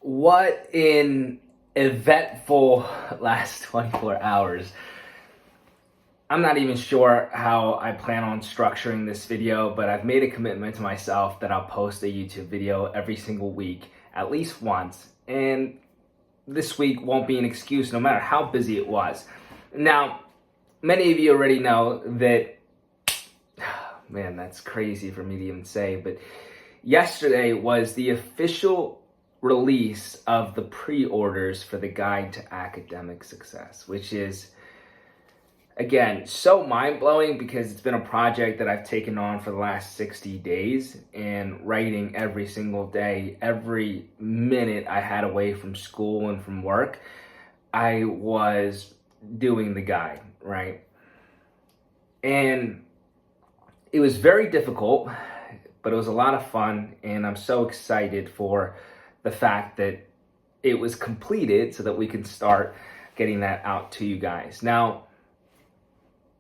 What an eventful last 24 hours. I'm not even sure how I plan on structuring this video, but I've made a commitment to myself that I'll post a YouTube video every single week, at least once. And this week won't be an excuse no matter how busy it was. Now, many of you already know that, man, that's crazy for me to even say, but yesterday was the official release of the pre-orders for the Guide to Academic Success, which is, again, so mind-blowing because it's been a project that I've taken on for the last 60 days and writing every single day, every minute I had away from school and from work, I was doing the guide, right? And it was very difficult, but it was a lot of fun, and I'm so excited for the fact that it was completed so that we can start getting that out to you guys. Now,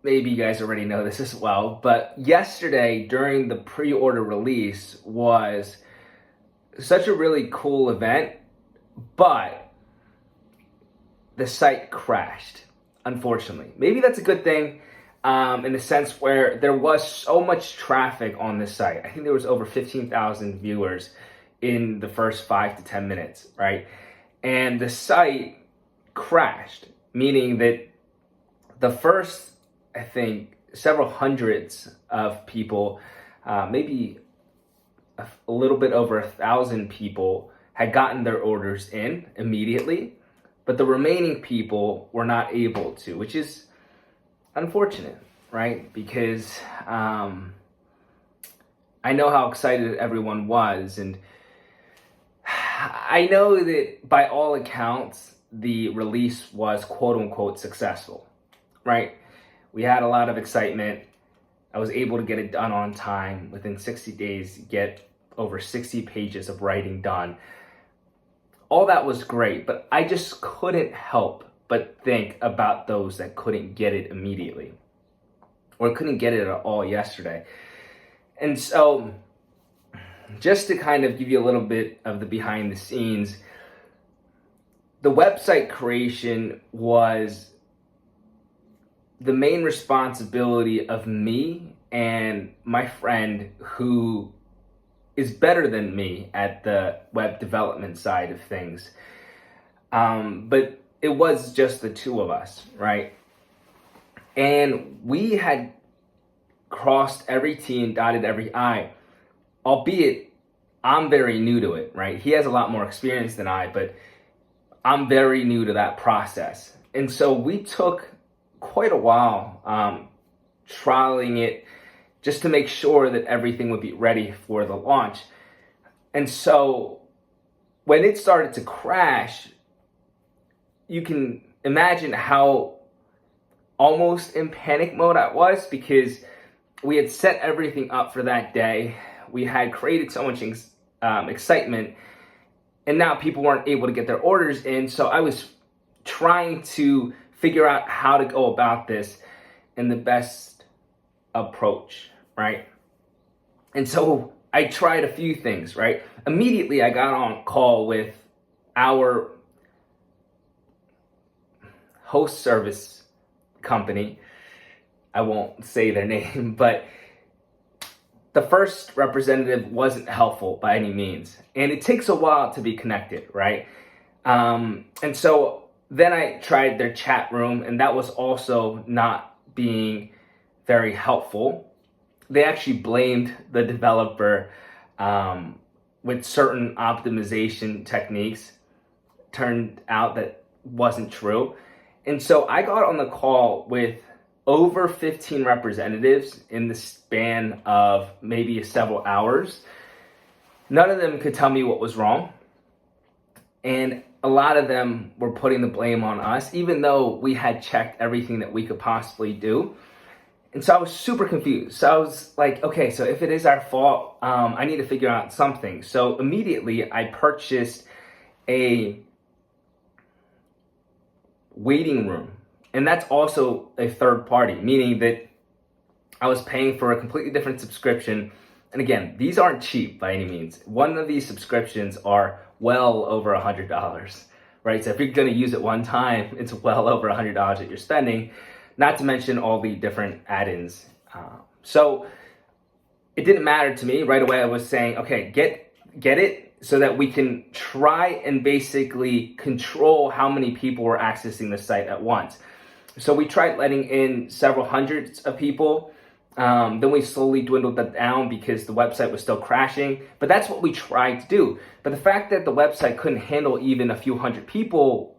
maybe you guys already know this as well, but yesterday during the pre-order release was such a really cool event, but the site crashed, unfortunately. Maybe that's a good thing in the sense where there was so much traffic on this site. I think there was over 15,000 viewers in the first 5 to 10 minutes, right? And the site crashed, meaning that the first, I think, several hundreds of people, maybe a little bit over 1,000 people had gotten their orders in immediately, but the remaining people were not able to, which is unfortunate, right? Because I know how excited everyone was, and I know that by all accounts, the release was quote-unquote successful, right? We had a lot of excitement. I was able to get it done on time. Within 60 days, get over 60 pages of writing done. All that was great, but I just couldn't help but think about those that couldn't get it immediately or couldn't get it at all yesterday. And so, just to kind of give you a little bit of the behind the scenes, the website creation was the main responsibility of me and my friend who is better than me at the web development side of things. But it was just the two of us, right? And we had crossed every T and dotted every I, albeit I'm very new to it, right? He has a lot more experience than I, but I'm very new to that process. And so we took quite a while trialing it just to make sure that everything would be ready for the launch. And so when it started to crash, you can imagine how almost in panic mode I was, because we had set everything up for that day. We had created so much excitement, and now people weren't able to get their orders in. So I was trying to figure out how to go about this in the best approach, right? And so I tried a few things, right? Immediately I got on a call with our host service company. I won't say their name, but the first representative wasn't helpful by any means. And it takes a while to be connected, right? And so then I tried their chat room, and that was also not being very helpful. They actually blamed the developer with certain optimization techniques. Turned out that wasn't true. And so I got on the call with over 15 representatives in the span of maybe several hours. None of them could tell me what was wrong. And a lot of them were putting the blame on us, even though we had checked everything that we could possibly do. And so I was super confused. So I was like, okay, so if it is our fault, I need to figure out something. So immediately I purchased a waiting room. And that's also a third party, meaning that I was paying for a completely different subscription And again, these aren't cheap by any means. One of these subscriptions are well over $100, right? So if you're going to use it one time, it's well over $100 that you're spending, not to mention all the different add-ins. So it didn't matter to me. Right away I was saying, okay, get it so that we can try and basically control how many people were accessing the site at once. So we tried letting in several hundreds of people. Then we slowly dwindled that down because the website was still crashing. But that's what we tried to do. But the fact that the website couldn't handle even a few hundred people,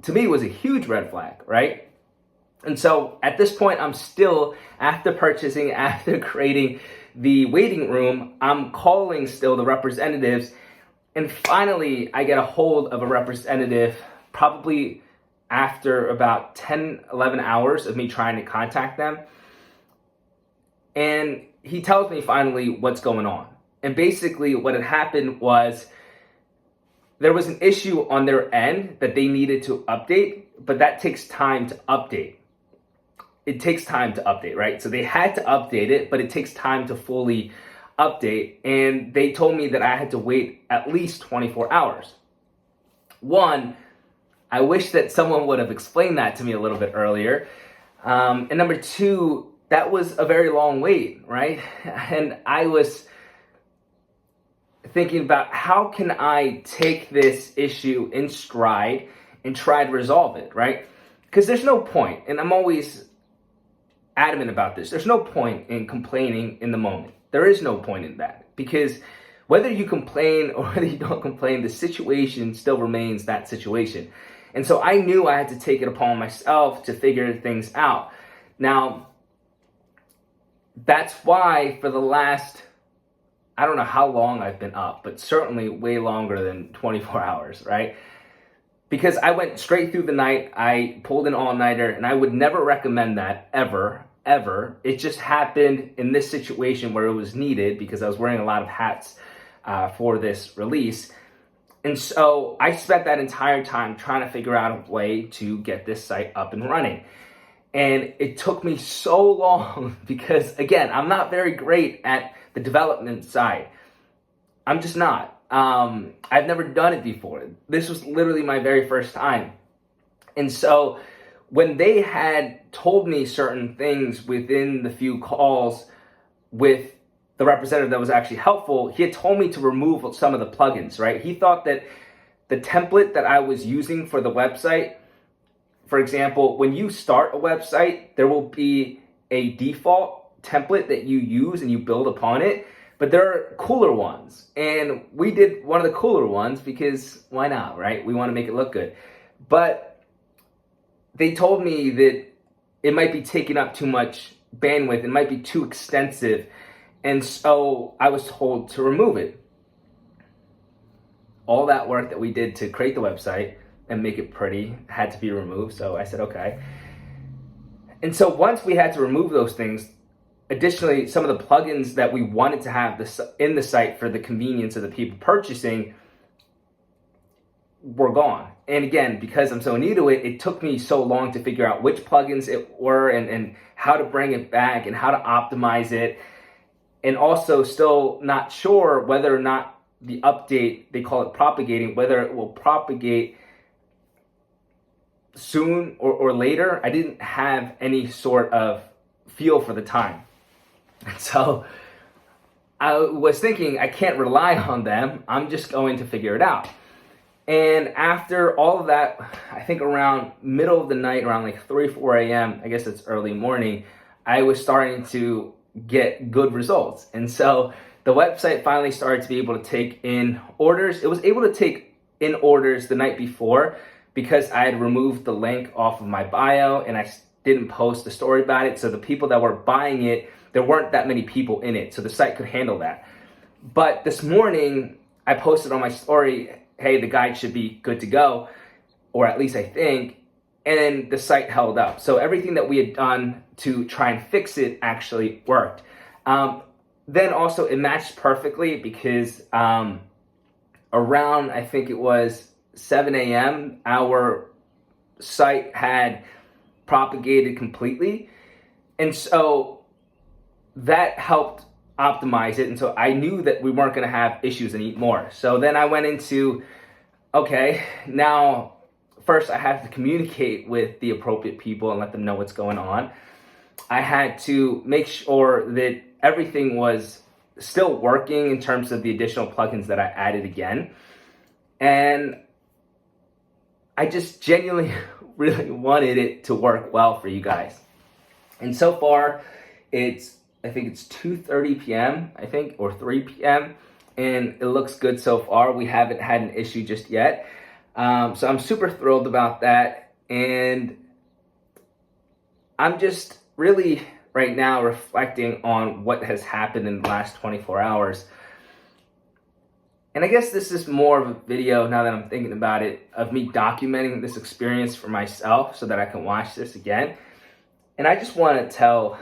to me, was a huge red flag, right? And so at this point, I'm still, after purchasing, after creating the waiting room, I'm calling still the representatives. And finally, I get a hold of a representative probably after about 10, 11 hours of me trying to contact them. And he tells me finally what's going on. And basically what had happened was there was an issue on their end that they needed to update, but that takes time to update. It takes time to update, right? So they had to update it, but it takes time to fully update. And they told me that I had to wait at least 24 hours. One, I wish that someone would have explained that to me a little bit earlier. And number two, that was a very long wait, right? And I was thinking about how can I take this issue in stride and try to resolve it, right? Because there's no point, and I'm always adamant about this, there's no point in complaining in the moment. There is no point in that, because whether you complain or whether you don't complain, the situation still remains that situation. And so I knew I had to take it upon myself to figure things out. Now, that's why for the last, I don't know how long I've been up, but certainly way longer than 24 hours, right? Because I went straight through the night, I pulled an all-nighter, and I would never recommend that, ever. It just happened in this situation where it was needed because I was wearing a lot of hats for this release. And so I spent that entire time trying to figure out a way to get this site up and running. And it took me so long because, again, I'm not very great at the development side. I'm just not. I've never done it before. This was literally my very first time. And so when they had told me certain things within the few calls with the representative that was actually helpful, he had told me to remove some of the plugins, right? He thought that the template that I was using for the website, for example, when you start a website, there will be a default template that you use and you build upon it, but there are cooler ones. And we did one of the cooler ones because why not, right? We want to make it look good. But they told me that it might be taking up too much bandwidth, it might be too extensive, and so I was told to remove it. All that work that we did to create the website and make it pretty had to be removed, so I said okay. And so once we had to remove those things, additionally, some of the plugins that we wanted to have in the site for the convenience of the people purchasing were gone. And again, because I'm so new to it, it took me so long to figure out which plugins it were and how to bring it back and how to optimize it. And also still not sure whether or not the update, they call it propagating, whether it will propagate soon or later. I didn't have any sort of feel for the time. And so I was thinking, I can't rely on them. I'm just going to figure it out. And after all of that, I think around middle of the night, around like 3, 4 a.m., I guess it's early morning, I was starting to get good results. And so the website finally started to be able to take in orders. It was able to take in orders the night before because I had removed the link off of my bio and I didn't post a story about it. So the people that were buying it, there weren't that many people in it. So the site could handle that. But this morning, I posted on my story, hey, the guide should be good to go, or at least I think, and the site held up. So everything that we had done to try and fix it actually worked. Then also it matched perfectly because around, I think it was 7 a.m., our site had propagated completely. And so that helped optimize it. And so I knew that we weren't going to have issues and eat more. So then I went into, okay, now first I have to communicate with the appropriate people and let them know what's going on. I had to make sure that everything was still working in terms of the additional plugins that I added again. And I just genuinely really wanted it to work well for you guys. And so far, I think it's 2:30 p.m., or 3 p.m., and it looks good so far. We haven't had an issue just yet. So I'm super thrilled about that. And I'm just really right now reflecting on what has happened in the last 24 hours. And I guess this is more of a video, now that I'm thinking about it, of me documenting this experience for myself so that I can watch this again. And I just want to tell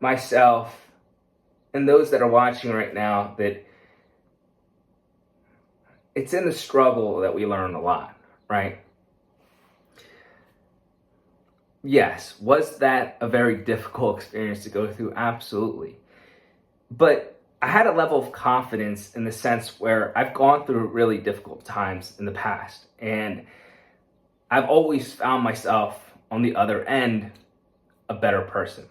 myself and those that are watching right now that it's in the struggle that we learn a lot, right? Yes, was that a very difficult experience to go through? Absolutely. But I had a level of confidence in the sense where I've gone through really difficult times in the past, and I've always found myself on the other end a better person.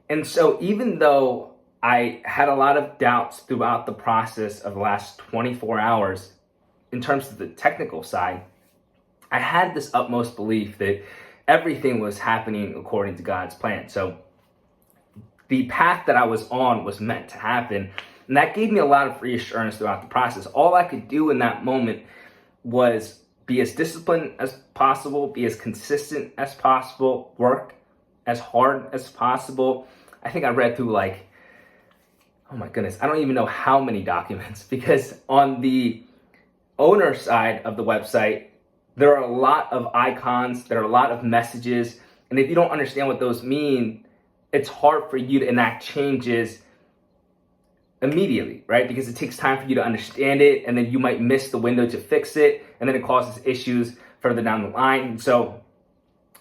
And so even though I had a lot of doubts throughout the process of the last 24 hours in terms of the technical side, I had this utmost belief that everything was happening according to God's plan. So the path that I was on was meant to happen. And that gave me a lot of reassurance throughout the process. All I could do in that moment was be as disciplined as possible, be as consistent as possible, work as hard as possible. I think I read through oh my goodness, I don't even know how many documents, because on the owner side of the website, there are a lot of icons, there are a lot of messages, and if you don't understand what those mean, it's hard for you to enact changes immediately, right? Because it takes time for you to understand it, and then you might miss the window to fix it, and then it causes issues further down the line. And so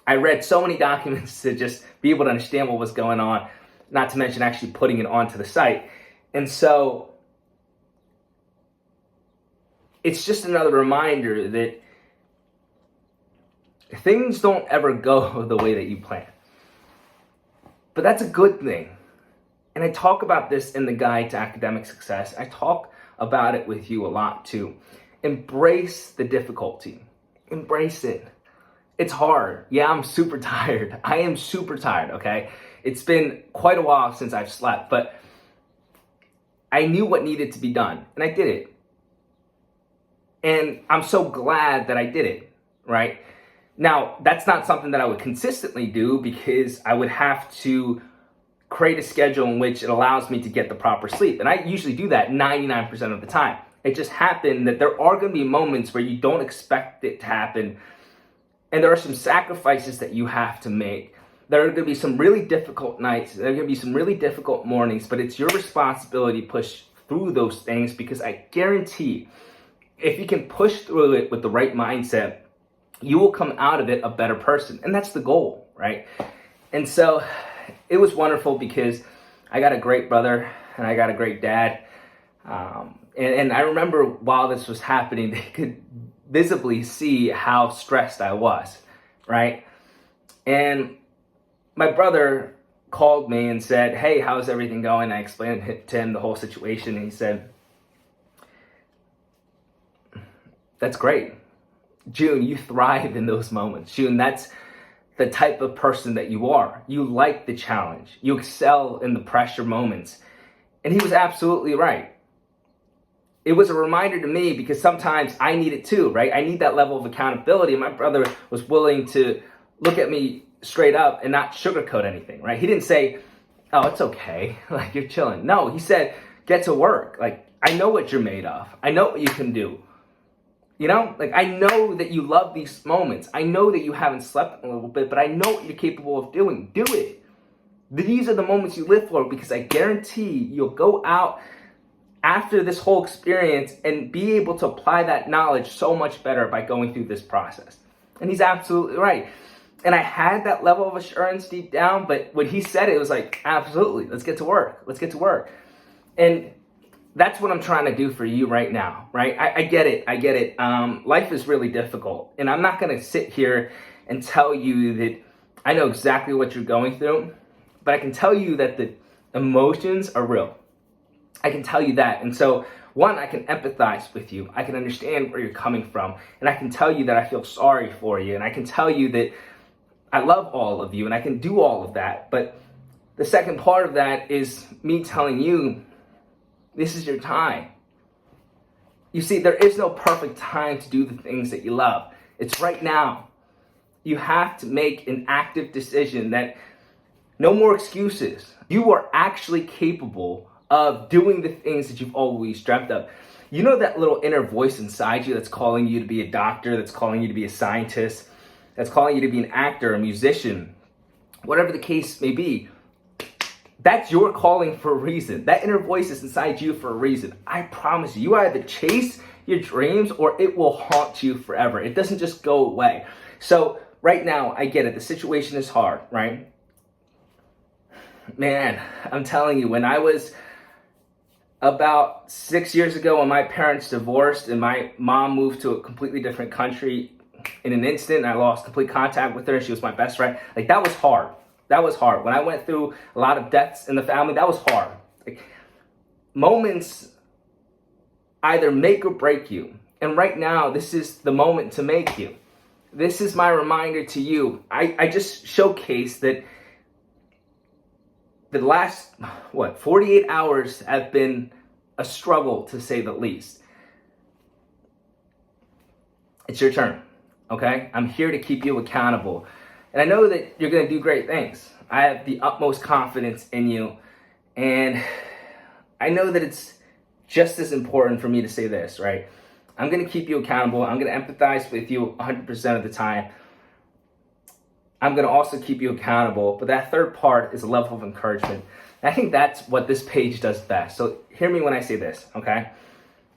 I read so many documents to just be able to understand what was going on, not to mention actually putting it onto the site. And so it's just another reminder that things don't ever go the way that you plan. But that's a good thing. And I talk about this in the Guide to Academic Success. I talk about it with you a lot too. Embrace the difficulty. Embrace it. It's hard. Yeah, I'm super tired. I am super tired, okay? It's been quite a while since I've slept, but I knew what needed to be done, and I did it. And I'm so glad that I did it, right? Now, that's not something that I would consistently do, because I would have to create a schedule in which it allows me to get the proper sleep. And I usually do that 99% of the time. It just happened that there are going to be moments where you don't expect it to happen. And there are some sacrifices that you have to make. There are going to be some really difficult nights. There are going to be some really difficult mornings, but it's your responsibility to push through those things, because I guarantee if you can push through it with the right mindset, you will come out of it a better person. And that's the goal, right? And so it was wonderful, because I got a great brother and I got a great dad. And I remember while this was happening, they could visibly see how stressed I was, right? And my brother called me and said, "Hey, how's everything going?" I explained to him the whole situation, and he said, "That's great. June, you thrive in those moments. June, that's the type of person that you are. You like the challenge. You excel in the pressure moments." And he was absolutely right. It was a reminder to me, because sometimes I need it too, right? I need that level of accountability. And my brother was willing to look at me straight up and not sugarcoat anything, right? He didn't say, "Oh, it's okay, like you're chilling." No, he said, "Get to work. Like, I know what you're made of. I know what you can do. You know, like, I know that you love these moments. I know that you haven't slept in a little bit, but I know what you're capable of doing. Do it. These are the moments you live for, because I guarantee you'll go out after this whole experience and be able to apply that knowledge so much better by going through this process." And he's absolutely right. And I had that level of assurance deep down, but when he said it, it was like, absolutely, let's get to work. Let's get to work. And that's what I'm trying to do for you right now, right? I get it. I get it. Life is really difficult. And I'm not going to sit here and tell you that I know exactly what you're going through, but I can tell you that the emotions are real. I can tell you that. And so, one, I can empathize with you. I can understand where you're coming from. And I can tell you that I feel sorry for you. And I can tell you that I love all of you. And I can do all of that. But the second part of that is me telling you, this is your time. You see, there is no perfect time to do the things that you love. It's right now. You have to make an active decision that no more excuses. You are actually capable of doing the things that you've always dreamt of. You know that little inner voice inside you that's calling you to be a doctor, that's calling you to be a scientist, that's calling you to be an actor, a musician, whatever the case may be. That's your calling for a reason. That inner voice is inside you for a reason. I promise you, you either chase your dreams or it will haunt you forever. It doesn't just go away. So right now, I get it. The situation is hard, right? Man, I'm telling you, when I was about 6 years ago, when my parents divorced and my mom moved to a completely different country in an instant, I lost complete contact with her. She was my best friend. Like, that was hard. That was hard. When I went through a lot of deaths in the family, that was hard. Like, moments either make or break you. And right now, this is the moment to make you. This is my reminder to you. I just showcased that the last, 48 hours have been a struggle, to say the least. It's your turn, okay? I'm here to keep you accountable. And I know that you're going to do great things. I have the utmost confidence in you. And I know that it's just as important for me to say this, right? I'm going to keep you accountable. I'm going to empathize with you 100% of the time. I'm going to also keep you accountable. But that third part is a level of encouragement. And I think that's what this page does best. So hear me when I say this, okay?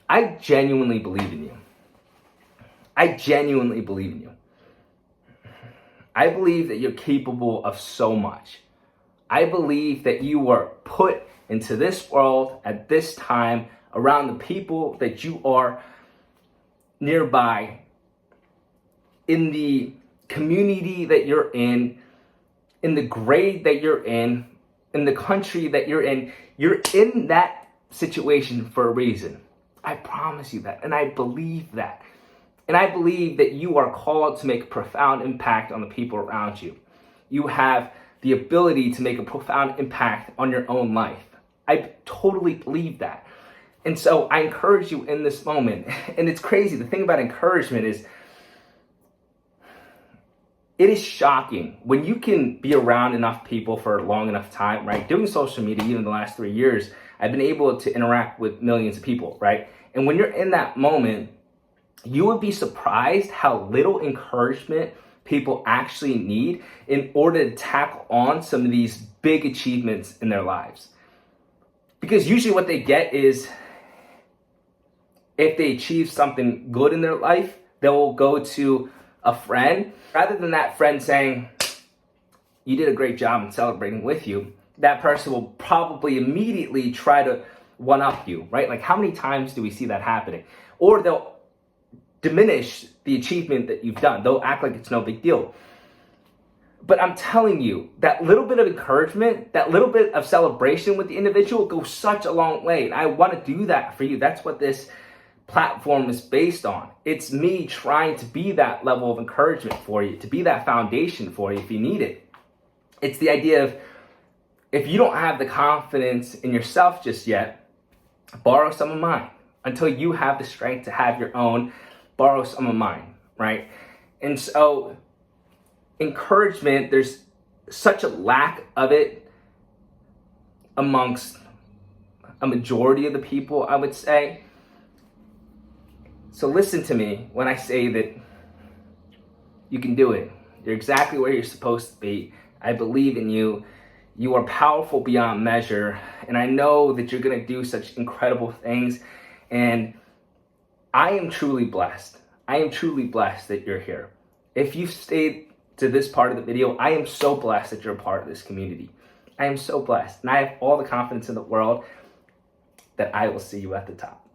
I genuinely believe in you. I genuinely believe in you. I believe that you're capable of so much. I believe that you were put into this world at this time around the people that you are nearby, in the community that you're in the grade that you're in the country that you're in. You're in that situation for a reason. I promise you that. And I believe that. And I believe that you are called to make a profound impact on the people around you. You have the ability to make a profound impact on your own life. I totally believe that. And so I encourage you in this moment. And it's crazy. The thing about encouragement is, it is shocking when you can be around enough people for a long enough time, right? Doing social media, even the last 3 years, I've been able to interact with millions of people, right? And when you're in that moment, you would be surprised how little encouragement people actually need in order to tackle on some of these big achievements in their lives. Because usually what they get is, if they achieve something good in their life, they will go to a friend. Rather than that friend saying, you did a great job and celebrating with you, that person will probably immediately try to one-up you, right? Like, how many times do we see that happening? Or they'll diminish the achievement that you've done. They'll act like it's no big deal. But I'm telling you, that little bit of encouragement, that little bit of celebration with the individual goes such a long way. And I want to do that for you. That's what this platform is based on. It's me trying to be that level of encouragement for you, to be that foundation for you if you need it. It's the idea of, if you don't have the confidence in yourself just yet, borrow some of mine. Until you have the strength to have your own, borrow some of mine, right? And so encouragement, there's such a lack of it amongst a majority of the people, I would say. So listen to me when I say that you can do it. You're exactly where you're supposed to be. I believe in you. You are powerful beyond measure. And I know that you're going to do such incredible things. And I am truly blessed. I am truly blessed that you're here. If you've stayed to this part of the video, I am so blessed that you're a part of this community. I am so blessed, and I have all the confidence in the world that I will see you at the top.